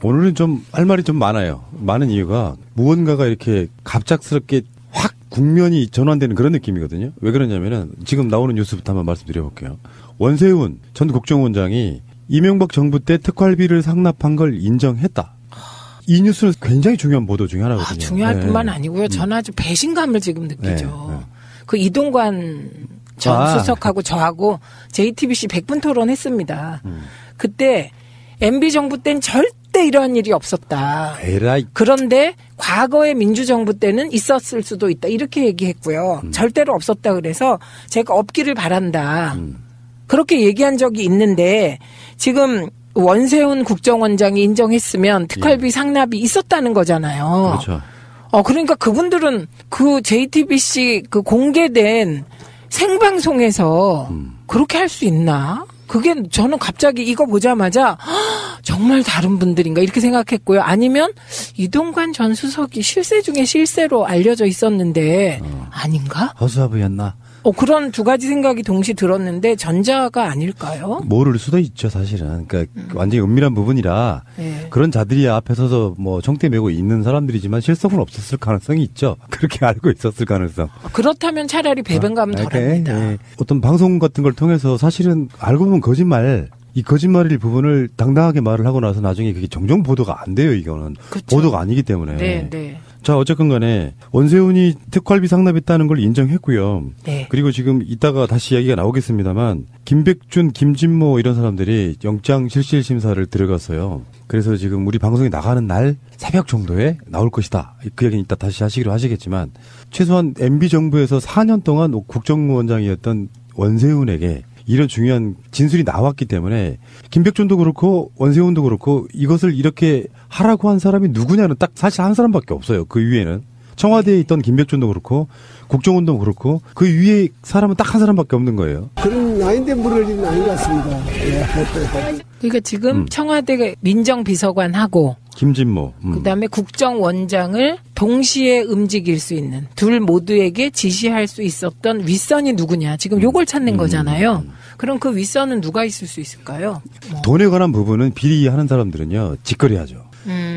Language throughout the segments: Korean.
오늘은 좀 할 말이 좀 많아요. 많은 이유가 무언가가 이렇게 갑작스럽게 확 국면이 전환되는 그런 느낌이거든요. 왜 그러냐면은 지금 나오는 뉴스부터 한번 말씀드려볼게요. 원세훈 전 국정원장이 이명박 정부 때 특활비를 상납한 걸 인정했다. 이 뉴스는 굉장히 중요한 보도 중에 하나거든요. 중요할 뿐만 아니고요. 저는 아주 배신감을 지금 느끼죠. 그 이동관 전 수석하고 저하고 JTBC 100분 토론했습니다. 그때 MB정부 땐 절대 이러한 일이 없었다. 에라이. 그런데 과거의 민주정부 때는 있었을 수도 있다. 이렇게 얘기했고요. 절대로 없었다 그래서 제가 없기를 바란다. 그렇게 얘기한 적이 있는데 지금 원세훈 국정원장이 인정했으면 특활비 상납이 있었다는 거잖아요. 그렇죠. 그러니까 그분들은 그 JTBC 그 공개된 생방송에서 그렇게 할 수 있나? 그게 저는 갑자기 이거 보자마자 정말 다른 분들인가 이렇게 생각했고요. 아니면 이동관 전 수석이 실세 중에 실세로 알려져 있었는데 아닌가? 허수아비였나? 그런 두 가지 생각이 동시에 들었는데 전자가 아닐까요? 모를 수도 있죠, 사실은. 그러니까 완전히 은밀한 부분이라 네. 그런 자들이 앞에 서서 뭐 총대 메고 있는 사람들이지만 실속은 없었을 가능성이 있죠. 그렇게 알고 있었을 가능성. 그렇다면 차라리 배변감은 덜합니다. 네. 어떤 방송 같은 걸 통해서 사실은 알고 보면 거짓말, 이 거짓말일 부분을 당당하게 말을 하고 나서 나중에 그게 정정 보도가 안 돼요, 이거는. 그쵸. 보도가 아니기 때문에. 네. 자, 어쨌건 간에 원세훈이 특활비 상납했다는 걸 인정했고요. 네. 그리고 지금 이따가 다시 이야기가 나오겠습니다만 김백준, 김진모 이런 사람들이 영장 실질 심사를 들어갔어요. 그래서 지금 우리 방송이 나가는 날 새벽 정도에 나올 것이다. 그 얘기는 이따 다시 하시기로 하시겠지만 최소한 MB정부에서 4년 동안 국정원장이었던 원세훈에게 이런 중요한 진술이 나왔기 때문에 김백준도 그렇고 원세훈도 그렇고 이것을 이렇게 하라고 한 사람이 누구냐는 딱 사실 한 사람밖에 없어요. 그 위에는. 청와대에 있던 김백준도 그렇고 국정원도 그렇고 그 위에 사람은 딱 한 사람밖에 없는 거예요. 그런 아닌데 물을 일은 아닌 것 같습니다. 그러니까 지금 청와대 민정비서관하고 김진모. 그다음에 국정원장을 동시에 움직일 수 있는 둘 모두에게 지시할 수 있었던 윗선이 누구냐. 지금 요걸 찾는 거잖아요. 그럼 그 윗선은 누가 있을 수 있을까요? 돈에 관한 부분은 비리 하는 사람들은요. 직거래하죠.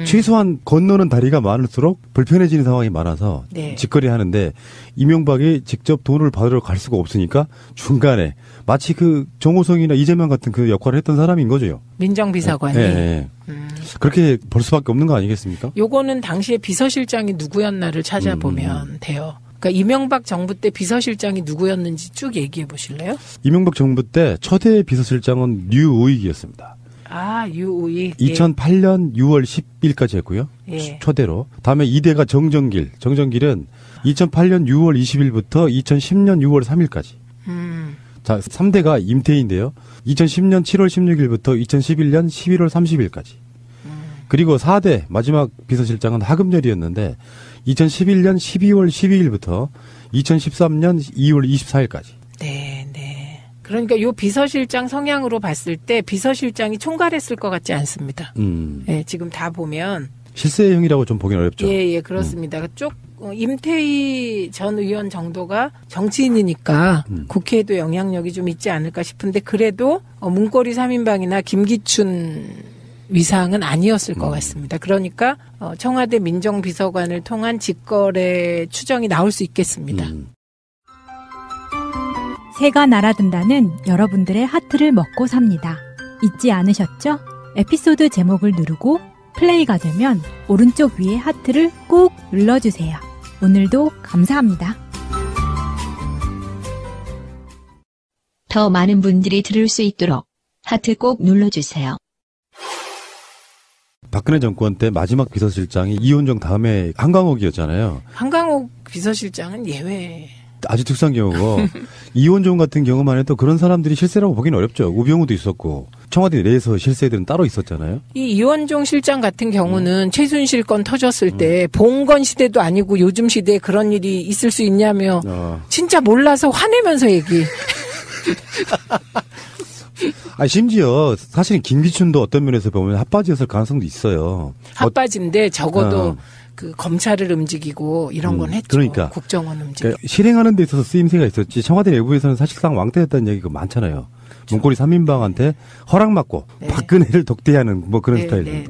최소한 건너는 다리가 많을수록 불편해지는 상황이 많아서 네. 직거래 하는데 이명박이 직접 돈을 받으러 갈 수가 없으니까 중간에 마치 그 정호성이나 이재명 같은 그 역할을 했던 사람인 거죠. 민정비서관이. 네. 그렇게 볼 수밖에 없는 거 아니겠습니까? 요거는 당시에 비서실장이 누구였나를 찾아보면 돼요. 그러니까 이명박 정부 때 비서실장이 누구였는지 쭉 얘기해 보실래요? 이명박 정부 때 초대 비서실장은 류우익이었습니다. 유우익. 2008년 6월 10일까지 했고요. 예. 초대로. 다음에 2대가 정정길. 정정길은 2008년 6월 20일부터 2010년 6월 3일까지. 자, 3대가 임태희인데요. 2010년 7월 16일부터 2011년 11월 30일까지. 그리고 4대 마지막 비서실장은 하금열이었는데 2011년 12월 12일부터 2013년 2월 24일까지. 네. 그러니까 요 비서실장 성향으로 봤을 때 비서실장이 총괄했을 것 같지 않습니다. 네, 지금 다 보면 실세형이라고 좀 보기는 어렵죠. 예, 그렇습니다. 쪽 임태희 전 의원 정도가 정치인이니까 국회에도 영향력이 좀 있지 않을까 싶은데 그래도 문고리 3인방이나 김기춘 위상은 아니었을 것 같습니다. 그러니까 청와대 민정비서관을 통한 직거래 추정이 나올 수 있겠습니다. 새가 날아든다는 여러분들의 하트를 먹고 삽니다. 잊지 않으셨죠? 에피소드 제목을 누르고 플레이가 되면 오른쪽 위에 하트를 꾹 눌러주세요. 오늘도 감사합니다. 더 많은 분들이 들을 수 있도록 하트 꼭 눌러주세요. 박근혜 정권 때 마지막 비서실장이 이원정 다음에 한강옥이었잖아요. 한강옥 비서실장은 예외. 아주 특수한 경우고 이원정 같은 경우만 해도 그런 사람들이 실세라고 보기는 어렵죠. 우병우도 있었고 청와대 내에서 실세들은 따로 있었잖아요. 이 이원종 실장 같은 경우는 최순실 건 터졌을 때 봉건 시대도 아니고 요즘 시대에 그런 일이 있을 수 있냐며 진짜 몰라서 화내면서 얘기. 심지어 사실은 김기춘도 어떤 면에서 보면 핫바지였을 가능성도 있어요. 핫바지인데 적어도 그 검찰을 움직이고 이런 건 했죠. 그러니까 국정원 움직이고. 그러니까 실행하는 데 있어서 쓰임새가 있었지 청와대 내부에서는 사실상 왕따였다는 얘기가 많잖아요. 문고리 3인방한테 허락 받고 박근혜를 독대하는 뭐 그런 스타일들.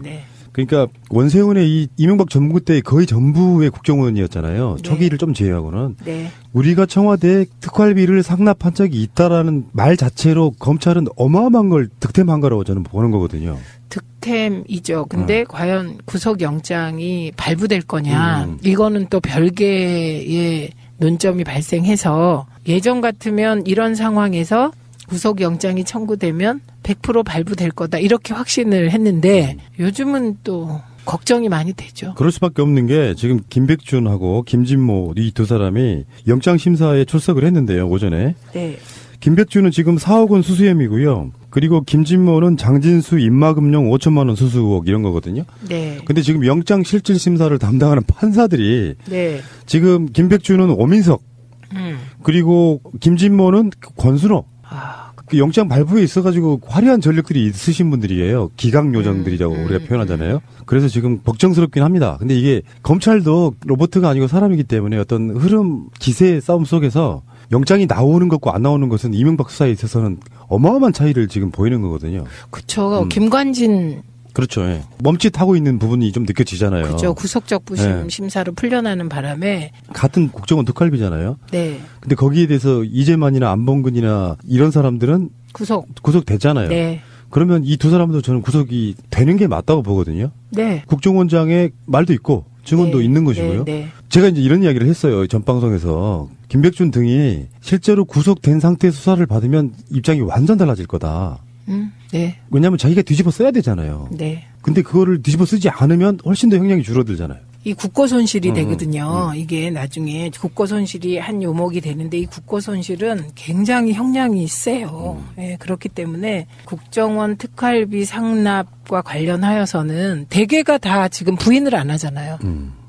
그러니까 원세훈의 이 이명박 정부 때 거의 전부의 국정원이었잖아요. 네. 초기를 좀 제외하고는. 네. 우리가 청와대에 특활비를 상납한 적이 있다라는 말 자체로 검찰은 어마어마한 걸 득템한 거라고 저는 보는 거거든요. 득템이죠. 근데 과연 구속영장이 발부될 거냐. 이거는 또 별개의 논점이 발생해서 예전 같으면 이런 상황에서 구속영장이 청구되면 100% 발부될 거다. 이렇게 확신을 했는데 요즘은 또 걱정이 많이 되죠. 그럴 수밖에 없는 게 지금 김백준하고 김진모 이 두 사람이 영장심사에 출석을 했는데요. 오전에. 네. 김백준은 지금 4억 원 수수 혐의고요. 그리고 김진모는 장진수 입마금용 5천만 원 수수 의혹 이런 거거든요. 네. 근데 지금 영장 실질 심사를 담당하는 판사들이 네. 지금 김백준은 오민석 그리고 김진모는 권순호 그 영장 발부에 있어가지고 화려한 전력들이 있으신 분들이에요. 기강 요정들이라고 우리가 표현하잖아요. 그래서 지금 걱정스럽긴 합니다. 근데 이게 검찰도 로봇가 아니고 사람이기 때문에 어떤 흐름 기세 싸움 속에서 영장이 나오는 것과 안 나오는 것은 이명박 수사에 있어서는 어마어마한 차이를 지금 보이는 거거든요. 그렇죠. 김관진 그렇죠. 예. 멈칫하고 있는 부분이 좀 느껴지잖아요. 그죠. 구속적 부심 네. 심사로 풀려나는 바람에. 같은 국정원 특활비잖아요. 네. 근데 거기에 대해서 이재만이나 안봉근이나 이런 사람들은 구속됐잖아요. 네. 그러면 이 두 사람도 저는 구속이 되는 게 맞다고 보거든요. 네. 국정원장의 말도 있고 증언도 네. 있는 것이고요. 네. 네. 제가 이제 이런 이야기를 했어요. 전 방송에서. 김백준 등이 실제로 구속된 상태에서 수사를 받으면 입장이 완전 달라질 거다. 네. 왜냐하면 자기가 뒤집어 써야 되잖아요. 네. 근데 그거를 뒤집어 쓰지 않으면 훨씬 더 형량이 줄어들잖아요. 이 국고 손실이 되거든요. 이게 나중에 국고 손실이 한 요목이 되는데 이 국고 손실은 굉장히 형량이 세요. 예, 그렇기 때문에 국정원 특활비 상납과 관련하여서는 대개가 다 지금 부인을 안 하잖아요.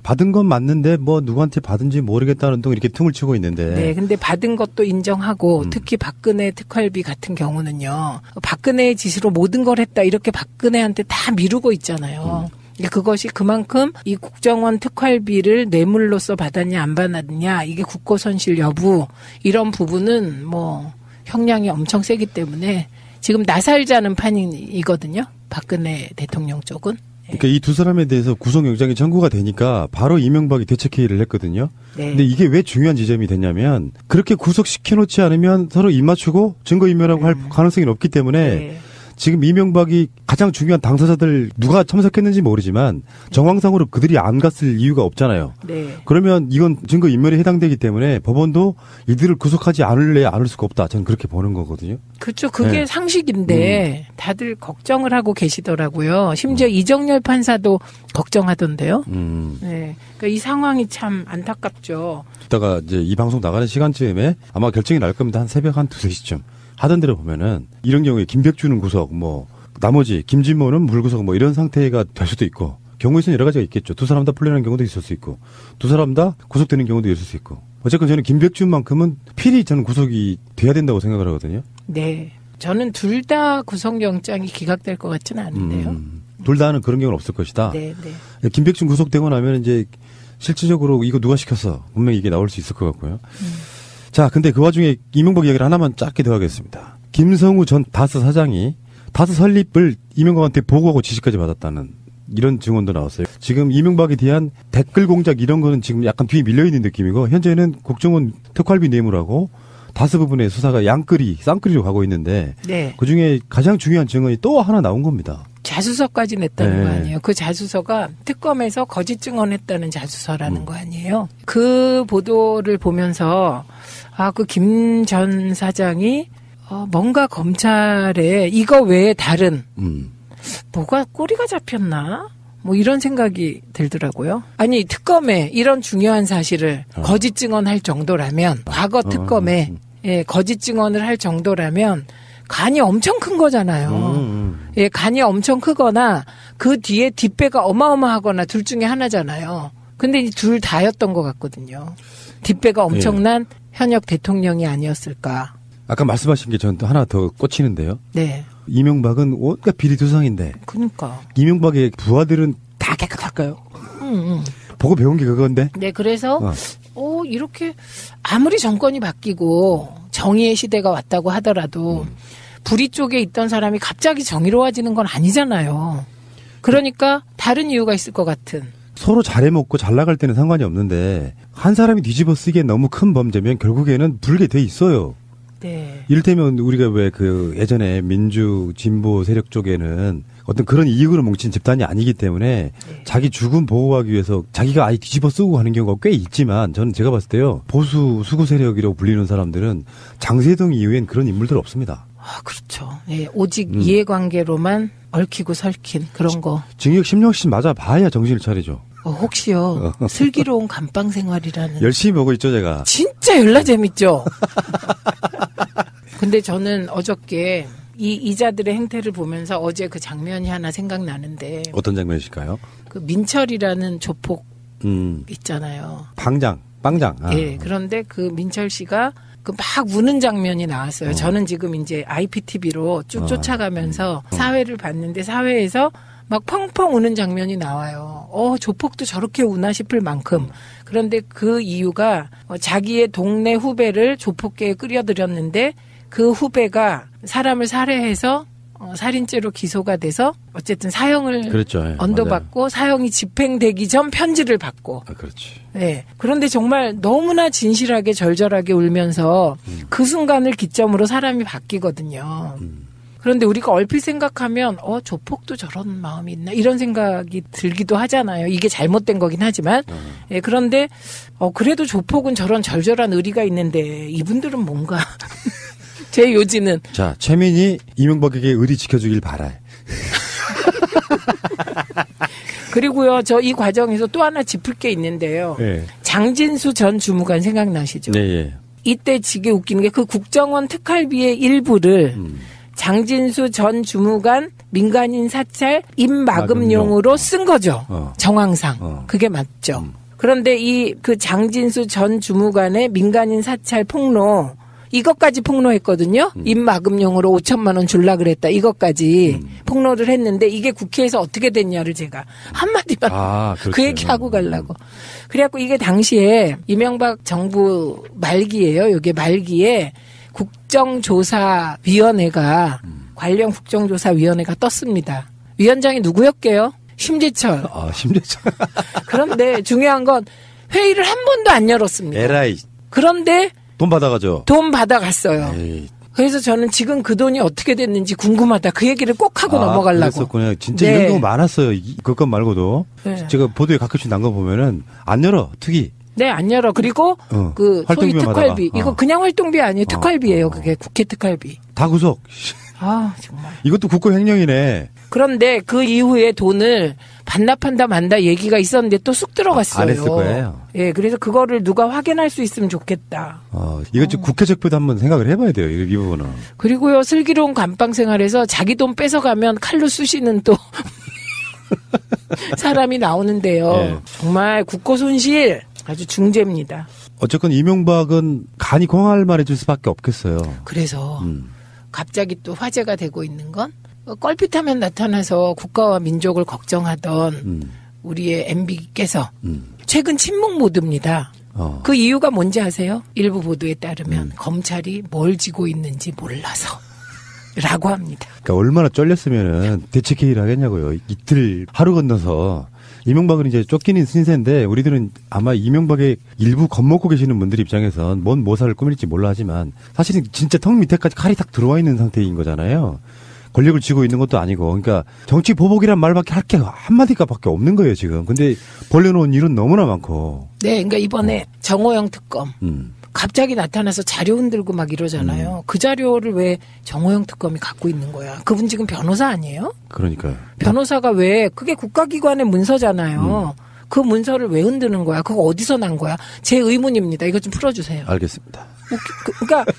받은 건 맞는데 뭐 누구한테 받은지 모르겠다는 등 이렇게 퉁을 치고 있는데. 네, 근데 받은 것도 인정하고 특히 박근혜 특활비 같은 경우는요. 박근혜의 지시로 모든 걸 했다 이렇게 박근혜한테 다 미루고 있잖아요. 그것이 그만큼 이 국정원 특활비를 뇌물로서 받았냐 안 받았냐 이게 국고손실 여부 이런 부분은 뭐 형량이 엄청 세기 때문에 지금 나살자는 판이거든요. 박근혜 대통령 쪽은. 그러니까 이 두 사람에 대해서 구속영장이 청구가 되니까 바로 이명박이 대책회의를 했거든요. 네. 근데 이게 왜 중요한 지점이 됐냐면 그렇게 구속시켜놓지 않으면 서로 입 맞추고 증거인멸하고 할 가능성이 높기 때문에 네. 지금 이명박이 가장 중요한 당사자들 누가 참석했는지 모르지만 정황상으로 그들이 안 갔을 이유가 없잖아요. 네. 그러면 이건 증거인멸에 해당되기 때문에 법원도 이들을 구속하지 않을래 않을 수가 없다. 저는 그렇게 보는 거거든요. 그렇죠. 그게 네. 상식인데 다들 걱정을 하고 계시더라고요. 심지어 이정열 판사도 걱정하던데요. 네. 그러니까 이 상황이 참 안타깝죠. 이따가 이제 이 방송 나가는 시간쯤에 아마 결정이 날 겁니다. 한 새벽 한 2-3시쯤. 하던 대로 보면은 이런 경우에 김백준은 구속, 뭐 나머지 김진모는 물구속 뭐 이런 상태가 될 수도 있고 경우에 있으면 여러 가지가 있겠죠. 두 사람 다 풀려나는 경우도 있을 수 있고 두 사람 다 구속되는 경우도 있을 수 있고 어쨌건 저는 김백준만큼은 필히 저는 구속이 돼야 된다고 생각을 하거든요. 네. 저는 둘 다 구속영장이 기각될 것 같지는 않은데요. 둘 다는 그런 경우는 없을 것이다. 네, 네. 김백준 구속되고 나면 이제 실질적으로 이거 누가 시켰어? 분명히 이게 나올 수 있을 것 같고요. 자, 근데 그 와중에 이명박 이야기를 하나만 짧게 더 하겠습니다. 김성우 전 다스 사장이 다스 설립을 이명박한테 보고하고 지시까지 받았다는 이런 증언도 나왔어요. 지금 이명박에 대한 댓글 공작 이런 거는 지금 약간 뒤에 밀려있는 느낌이고 현재는 국정원 특활비 뇌물하고 다스 부분의 수사가 쌍끌이로 가고 있는데 네. 그중에 가장 중요한 증언이 또 하나 나온 겁니다. 자수서까지 냈다는 네. 거 아니에요. 그 자수서가 특검에서 거짓 증언했다는 자수서라는 거 아니에요. 그 보도를 보면서 그 김 전 사장이 뭔가 검찰에 이거 외에 다른 뭐가 꼬리가 잡혔나? 뭐 이런 생각이 들더라고요. 아니 특검에 이런 중요한 사실을 거짓 증언할 정도라면 과거 특검에 예, 거짓 증언을 할 정도라면 간이 엄청 큰 거잖아요. 예, 간이 엄청 크거나 그 뒤에 뒷배가 어마어마하거나 둘 중에 하나잖아요. 근데 둘 다였던 것 같거든요. 뒷배가 엄청난 현역 대통령이 아니었을까. 아까 말씀하신 게 저는 또 하나 더 꽂히는데요. 네. 이명박은 온갖 비리투성인데 그러니까. 이명박의 부하들은 다 깨끗할까요? 보고 배운 게 그건데. 네, 그래서 이렇게 아무리 정권이 바뀌고 정의의 시대가 왔다고 하더라도 불의 쪽에 있던 사람이 갑자기 정의로워지는 건 아니잖아요. 그러니까 다른 이유가 있을 것 같은. 서로 잘해먹고 잘 나갈 때는 상관이 없는데 한 사람이 뒤집어 쓰기에 너무 큰 범죄면 결국에는 불게 돼 있어요. 네. 이를테면 우리가 왜 그 예전에 민주 진보 세력 쪽에는 어떤 그런 이익으로 뭉친 집단이 아니기 때문에 네. 자기 죽음 보호하기 위해서 자기가 아예 뒤집어 쓰고 하는 경우가 꽤 있지만 저는 제가 봤을 때요. 보수 수구 세력이라고 불리는 사람들은 장세동 이후엔 그런 인물들 없습니다. 아, 그렇죠. 네, 오직 이해관계로만 얽히고 설킨 그런 거. 징역 10년씩 맞아봐야 정신을 차리죠. 혹시요 슬기로운 감방 생활이라는. 열심히 보고 있죠 제가. 진짜 열나 재밌죠. 근데 저는 어저께 이 이자들의 행태를 보면서 어제 그 장면이 하나 생각나는데. 어떤 장면이실까요? 그 민철이라는 조폭 있잖아요. 빵장. 예. 그런데 그 민철 씨가 그 막 우는 장면이 나왔어요. 저는 지금 이제 IPTV로 쭉 쫓아가면서 사회를 봤는데 사회에서 막 펑펑 우는 장면이 나와요. 조폭도 저렇게 우나 싶을 만큼. 그런데 그 이유가 자기의 동네 후배를 조폭계에 끌어들였는데 그 후배가 사람을 살해해서 살인죄로 기소가 돼서 어쨌든 사형을 그렇죠. 언도받고 맞아요. 사형이 집행되기 전 편지를 받고. 그렇지. 네. 그런데 정말 너무나 진실하게 절절하게 울면서 그 순간을 기점으로 사람이 바뀌거든요. 그런데 우리가 얼핏 생각하면 조폭도 저런 마음이 있나 이런 생각이 들기도 하잖아요. 이게 잘못된 거긴 하지만. 예, 그런데 그래도 조폭은 저런 절절한 의리가 있는데 이분들은 뭔가 제 요지는. 자, 최민희 이명박에게 의리 지켜주길 바라. 그리고요, 저 이 과정에서 또 하나 짚을 게 있는데요. 네. 장진수 전 주무관 생각나시죠? 네, 예. 이때 되게 웃기는 게 그 국정원 특활비의 일부를 장진수 전 주무관 민간인 사찰 입막음용으로 쓴 거죠. 정황상. 그게 맞죠. 그런데 이 그 장진수 전 주무관의 민간인 사찰 폭로 이것까지 폭로했거든요. 입막음용으로 5천만 원 줄라 그랬다. 이것까지 폭로를 했는데 이게 국회에서 어떻게 됐냐를 제가 한마디만 그렇죠. 그 얘기하고 가려고. 그래갖고 이게 당시에 이명박 정부 말기예요. 이게 말기에 국정조사위원회가 관련 국정조사위원회가 떴습니다. 위원장이 누구였게요? 심재철. 심재철. 그런데 중요한 건 회의를 한 번도 안 열었습니다. 에라이. 그런데 돈 받아가죠. 돈 받아갔어요. 에이. 그래서 저는 지금 그 돈이 어떻게 됐는지 궁금하다. 그 얘기를 꼭 하고 넘어가려고. 그랬었군요. 진짜 네. 이런 경우 많았어요. 그것 말고도. 네. 제가 보도에 가끔씩 난 거 보면은 안 열어. 특이. 네, 안 열어. 그리고 그 소위 특활비. 이거 그냥 활동비 아니에요. 특활비예요. 그게 국회 특활비. 다 구속. 정말. 이것도 국고횡령이네. 그런데 그 이후에 돈을 반납한다 만다 얘기가 있었는데 또 쑥 들어갔어요. 안 했을 거예요. 예, 그래서 그거를 누가 확인할 수 있으면 좋겠다. 이거 좀 국회 적폐도 한번 생각을 해봐야 돼요. 이 부분은. 그리고요, 슬기로운 감방 생활에서 자기 돈 뺏어가면 칼로 쑤시는 또 사람이 나오는데요. 예. 정말 국고 손실 아주 중죄입니다. 어쨌건 이명박은 간이 공할만해질 수밖에 없겠어요. 그래서 갑자기 또 화제가 되고 있는 건 껄핏하면 나타나서 국가와 민족을 걱정하던 우리의 MB께서 최근 침묵 모드입니다. 그 이유가 뭔지 아세요? 일부 보도에 따르면 검찰이 뭘 지고 있는지 몰라서 라고 합니다. 그러니까 얼마나 쫄렸으면은 대책회의를 하겠냐고요. 이틀 하루 건너서 이명박은 이제 쫓기는 신세인데 우리들은 아마 이명박의 일부 겁먹고 계시는 분들 입장에선 뭔 모사를 꾸밀지 몰라 하지만 사실은 진짜 턱 밑에까지 칼이 딱 들어와 있는 상태인 거잖아요. 권력을 쥐고 있는 것도 아니고, 그러니까 정치 보복이란 말밖에 할 게 한마디가밖에 없는 거예요 지금. 근데 벌려놓은 일은 너무나 많고. 네, 그러니까 이번에 정호영 특검 갑자기 나타나서 자료 흔들고 막 이러잖아요. 그 자료를 왜 정호영 특검이 갖고 있는 거야? 그분 지금 변호사 아니에요? 그러니까요. 그러니까 변호사가 왜 그게 국가기관의 문서잖아요. 그 문서를 왜 흔드는 거야? 그거 어디서 난 거야? 제 의문입니다. 이거 좀 풀어주세요. 알겠습니다. 그러니까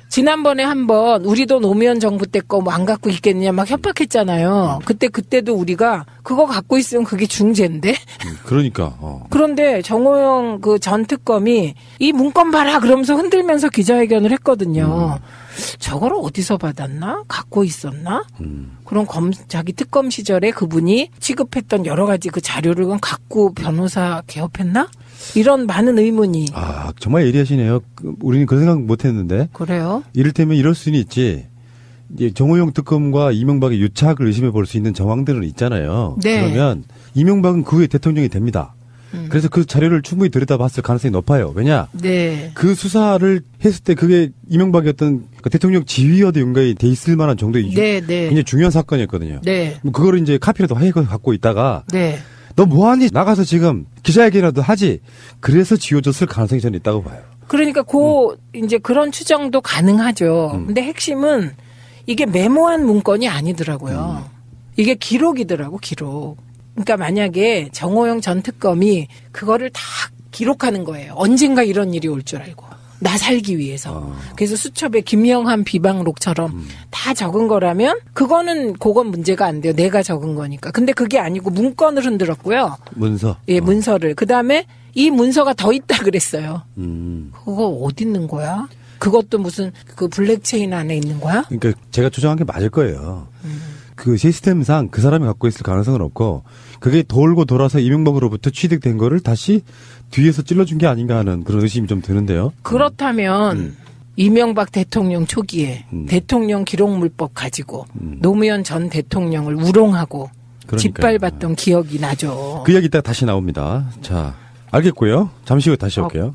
지난번에 한번 우리도 노무현 정부 때 거 뭐 안 갖고 있겠냐 막 협박했잖아요. 그때도 우리가 그거 갖고 있으면 그게 중죄인데. 그러니까. 그런데 정호영 그 전 특검이 이 문건 봐라 그러면서 흔들면서 기자회견을 했거든요. 저걸 어디서 받았나? 갖고 있었나? 그런 자기 특검 시절에 그분이 취급했던 여러 가지 그 자료를 갖고 변호사 개업했나? 이런 많은 의문이. 정말 예리하시네요. 우리는 그런 생각 못 했는데. 그래요? 이를테면 이럴 수는 있지. 이제 정호영 특검과 이명박의 유착을 의심해 볼 수 있는 정황들은 있잖아요. 네. 그러면 이명박은 그 후에 대통령이 됩니다. 그래서 그 자료를 충분히 들여다봤을 가능성이 높아요. 왜냐? 네. 그 수사를 했을 때 그게 이명박이 어떤 대통령 지휘와도 연관이 돼 있을 만한 정도의 네, 네. 굉장히 중요한 사건이었거든요. 네. 뭐 그거를 이제 카피라도 해 갖고 있다가 네. 너 뭐하니? 나가서 지금 기자회견이라도 하지. 그래서 지워졌을 가능성이 저는 있다고 봐요. 그러니까 이제 그런 추정도 가능하죠. 근데 핵심은 이게 메모한 문건이 아니더라고요. 이게 기록이더라고, 기록. 그러니까 만약에 정호영 전 특검이 그거를 다 기록하는 거예요. 언젠가 이런 일이 올 줄 알고. 나 살기 위해서. 그래서 수첩에 김영한 비방록처럼 다 적은 거라면 그건 문제가 안 돼요. 내가 적은 거니까. 근데 그게 아니고 문건을 흔들었고요. 문서. 예, 문서를. 그다음에 이 문서가 더 있다 그랬어요. 음. 그거 어디 있는 거야? 그것도 무슨 그 블랙체인 안에 있는 거야? 그러니까 제가 추정한 게 맞을 거예요. 그 시스템상 그 사람이 갖고 있을 가능성은 없고 그게 돌고 돌아서 이명박으로부터 취득된 거를 다시 뒤에서 찔러준 게 아닌가 하는 그런 의심이 좀 드는데요. 그렇다면 이명박 대통령 초기에 대통령 기록물법 가지고 노무현 전 대통령을 우롱하고 그러니까요. 짓밟았던 기억이 나죠. 그 이야기 이따가 다시 나옵니다. 자, 알겠고요. 잠시 후에 다시 올게요.